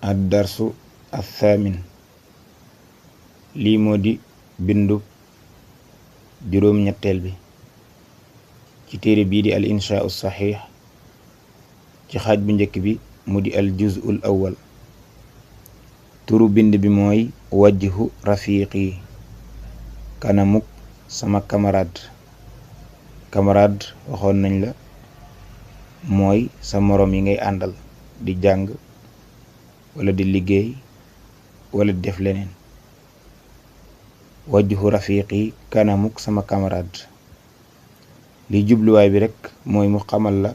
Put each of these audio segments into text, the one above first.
ad-darsu ath-thamin lii moo di bindu juróom-ñetteel bi ci téere bii di al inshaa'u saxiix ci xaaj bu njëkk bi mu di al juz'ul awwal. turu bind bi mooy wajhu rafiqi, kanamuk sama camarade waxoon nañ la mooy sa moroom yi ngay àndal di jàng wala di liggéey wala di def leneen. wajhu rafiqi, kanamuk sama camarade, li jubluwaay bi rek mooy mu xamal la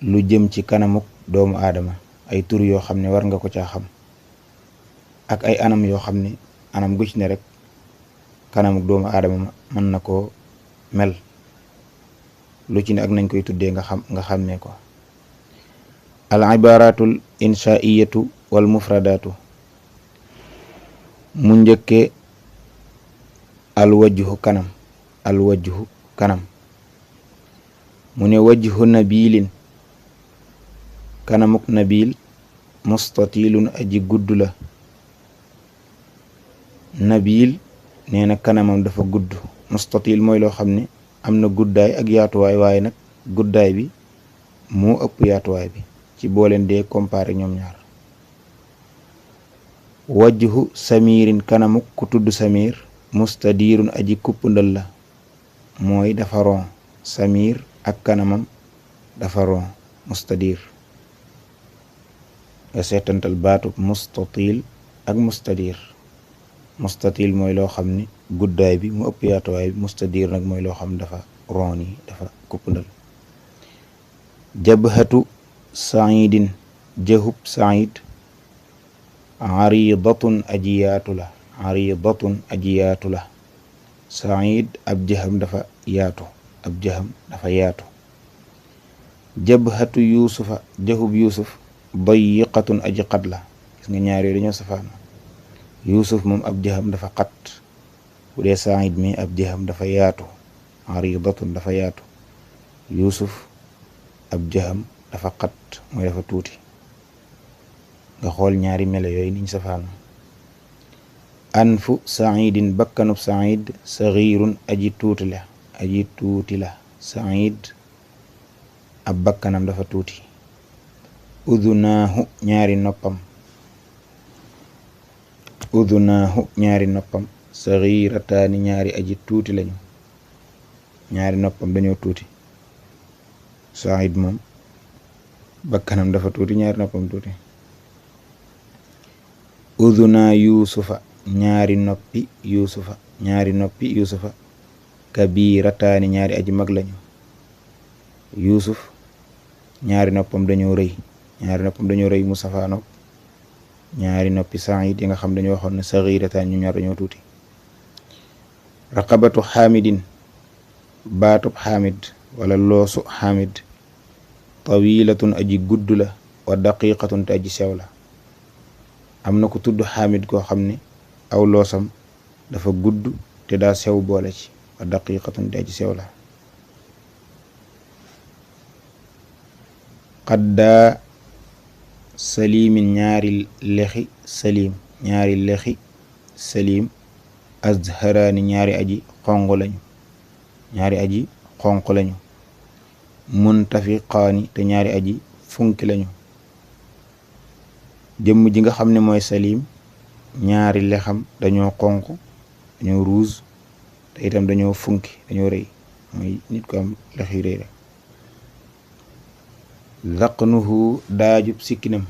lu jëm ci kanamuk doomu aadama, ay tur yoo xam ne war nga ko caa xam ak ay anam yoo xam ne anam gu ci ne rek kanamuk doomu aadama mën na koo mel, lu ci ne ak nañ koy tuddee nga xàmmee ko. al ibaratul inshaa'iyatu wal mufradatu, mu njëkkee al wajhu kanam mu ne wajhu nabilin, kanamuk nabil mustatilun aji gudd la. nabil nee na kanamam dafa gudd, mustatil mooy loo xam ne am na guddaay ak yaatuwaay, waaye nag guddaay bi moo ëpp yaatuwaay bi ci booleen dee comparé ñoom ñaar. wajhu samirin, kanamuk ku tudd samir mustadirun aji kuppndal la, mooy dafa ron. samir ak kanamam dafa ron, mustadir. nga seetantal baatu mustatil ak mustadir. mustatil mooy loo xam ne guddaay bi mu ëpp yaatuwaay bi, mustadir nag mooy loo xam ne dafa ron yi, dafa kuppndal. jabhatu saidin, jahub said aridatun aji yaatu la. said ab jaham dafa yaatu. jabhatu yusufa, jahub yusuf dayiqatun aji xat la. gis nga ñaar yooyu dañoo safaano. yusuf moom ab jaham dafa xat, bu dee said mi ab jaham dafa yaatu. aridatun dafa yaatu. yusuf ab jaham dafa xat, mooy dafa tuuti. nga xool ñaari melo yooyu niñ safaano. anfu saidin, bakkanub said sagiirun aji tuuti la. said ab bakkanam dafa tuuti. udunaahu ñaari noppam sagiirataani ñaari aji tuuti lañu. ñaari noppam dañoo tuuti. said moom bakkanam dafa tuuti, ñaari noppam tuuti. uduna yusufa, ñaari noppi yusufa kabirataani ñaari aji mag lañu. yusuf ñaari noppam dañoo rëy, mu safaanoog ñaari noppi said yi nga xam dañoo waxoon ne sagiirataani ñu ñaar dañoo tuuti. raqabatu xaamidin, baatub xaamid wala loosu xaamid tawilatun aji gudd la. wa daqiqatun te aji sew la. am na ku tudd xaamid koo xam ne aw loosam dafa gudd te daa sew boole ci. wa daqiqatun te aji sew la. qaddaa salimin, ñaari lexi salim azharaani ñaari aji xonq lañu. muntafiqaani te ñaari aji funki lañu. jëmm ji nga xam ne mooy salim, ñaari lexam dañoo xonq, dañoo rouge, te itam dañoo funki, dañoo rëy, mooy nit ko am lex yu rëy rek. zaqnuhu, daajub sikkinam.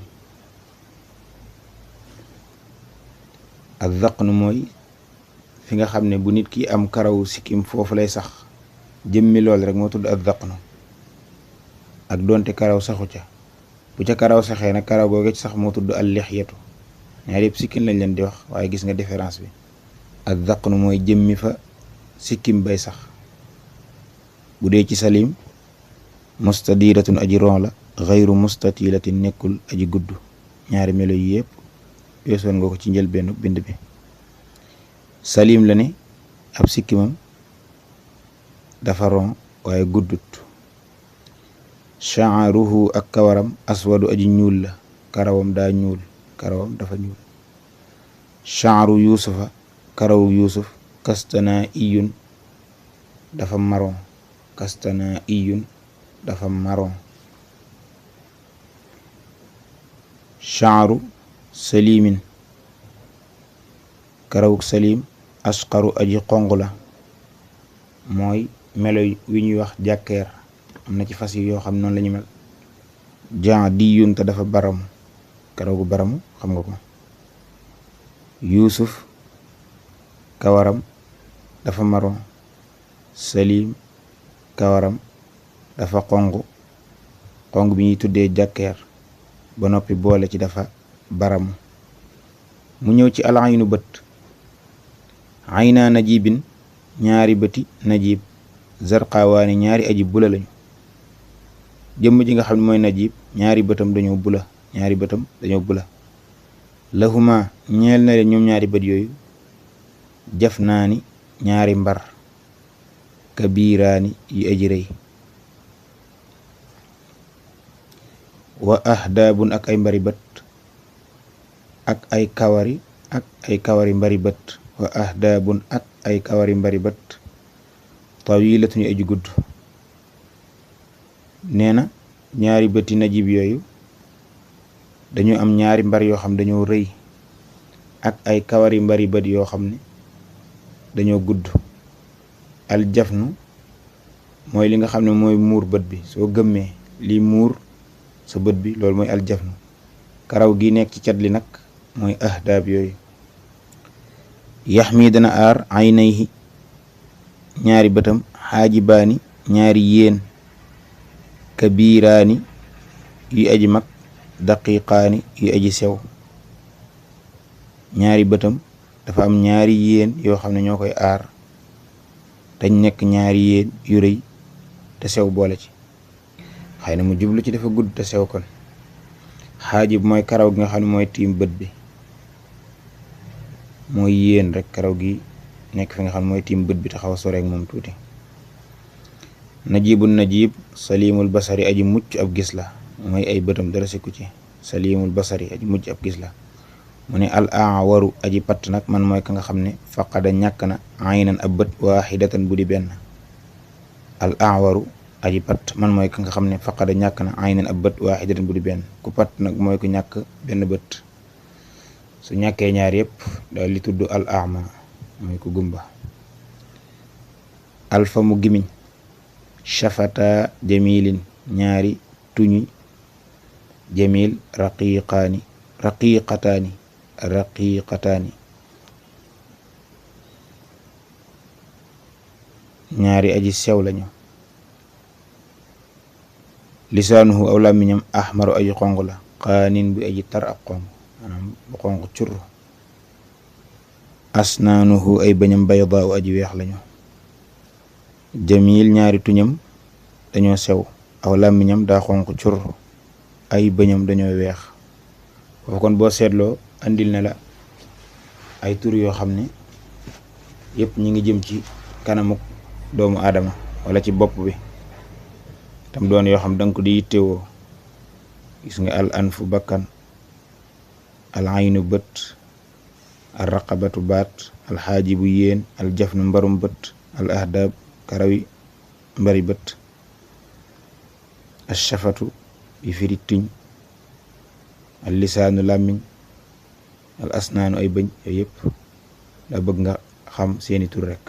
ak zaqnu mooy fi nga xam ne bu nit ki am karaw sikkim foofu lay sax, jëmmi lool rek moo tudd ak zaqnu. ak doonte karaw saxu ca, bu ca karaw saxee nag karaw googu ci sax moo tudd al lixyatu. ñaar yëpp sikkim lañ leen di wax, waaye gis nga différence bi. ak zaqnu mooy jëmmi fa sikkim bay sax. bu dee ci salim mustadiratun aji ron la, xayru mustatilatin nekkul aji gudd. ñaari melo yi yëpp weesoon nga ko ci njëlbeenu bind bi. salim la ne ab sikkimam dafa ron waaye guddut. sha'ruhu, ak kawaram aswadu aji ñuul la. karawam daa ñuul, karawam dafa ñuul. sha'ru yuusufa karawu yuusuf kastana iyun dafa marron, kastana iyun dafa marron. sha'ru salimin karawuk salim asqaru aji xonq la, mooy melo wi ñuy wax jàkkeer, am na ci fas yi yoo xam noonu la ñu mel. jan diyun te dafa baramu, karaw gu baramu xam nga ko. yuusuf kawaram dafa marron, salim kawaram dafa xonq, xonq bi ñuy tuddee jàkkeer ba noppi boole ci dafa baramu. mu ñëw ci alaynu bët. ayna najibin ñaari bëti najib zarqawaani ñaari aji bula lañu. jëmm ji nga xam ne mooy najib ñaari bëtam dañoo bula, ñaari bëtam dañoo bula. lahuma ñeel na leen ñoom ñaari bët yooyu jaf naani ñaari mbar kabiraani yu aji rëy. wa ahdaabun ak ay mbari bët ak ay kawari mbari bët. wa ahdaabun ak ay kawari mbari bët tawilatun yu aji gudd. nee na ñaari bëti najib yooyu dañoo am ñaari mbar yoo xam dañoo rëy ak ay kawari mbari bët yoo xam ne dañoo gudd. aljafnu mooy li nga xam ne mooy muur bët bi, soo gëmmee lii muur sa bët bi loolu mooy aljafnu. karaw gi nekk ci cat li nag mooy ahdaab yooyu. yaxmi dana aar aynayhi ñaari bëtam xaajibaani ñaari yéen kabiraani yu aji mag daqiqaani yu aji sew. ñaari bëtam dafa am ñaari yéen yoo xam ne ñoo koy aar, dañ nekk ñaari yéen yu rëy te sew boole ci. xëy na mu jublu ci dafa gudd te sew kon. xaajib mooy karaw gi nga xam ne mooy tiim bët bi, mooy yéen rek karaw gi nekk fi nga xam ne mooy tiim bët bi te xaw a soreek moom tuuti. najibun najib salimul basari aji mucc ab gis la, mooy ay bëtam dara sikku ci. salimul basari aji mucc ab gis la. mu ne al awaru aji patt nag man mooy ka nga xam ne faqada ñàkk na aynan ab bët waaxidatan bu di benn. al awaru aji patt man mooy ka nga xam ne faqada ñàkk na aynan ab bët waaxidatan bu di benn. ku patt nag mooy ku ñàkk benn bët, su ñàkkee ñaar yëpp daal li tudd al ama mooy ku gumba. alfa mu gimiñ shafata jamilin ñaari tuñi jamil raqiqataani ñaari aji sew lañu. lisaanuhu aw làmmiñam ahmaru aji xonq la, xaanin bu aji tar ak xonq, maanaam bu xonq cur. asnaanuhu ay bañam baydaa u aji weex lañu. jamil ñaari tuñam dañoo sew, aw làmmiñam daa xonq cur, ay bëñam dañoo weex. foofu kon boo seetloo andil na la ay tur yoo xam ne yëpp ñi ngi jëm ci kanamuk doomu aadama wala ci bopp bi, tam doon yoo xam danga ko di yittewoo. gis nga al anfu bakkan, al aynu bët, al raqabatu baat, al xaajibu yéen, al jafnu mbarum bët, al ahdaab karawi mbari bët, al shafatu bi firi tuñ, al lisaanu làmmiñ, al asnaanu ay bëñ. yooyu yëpp daa bëgg nga xam seeni tur rekk.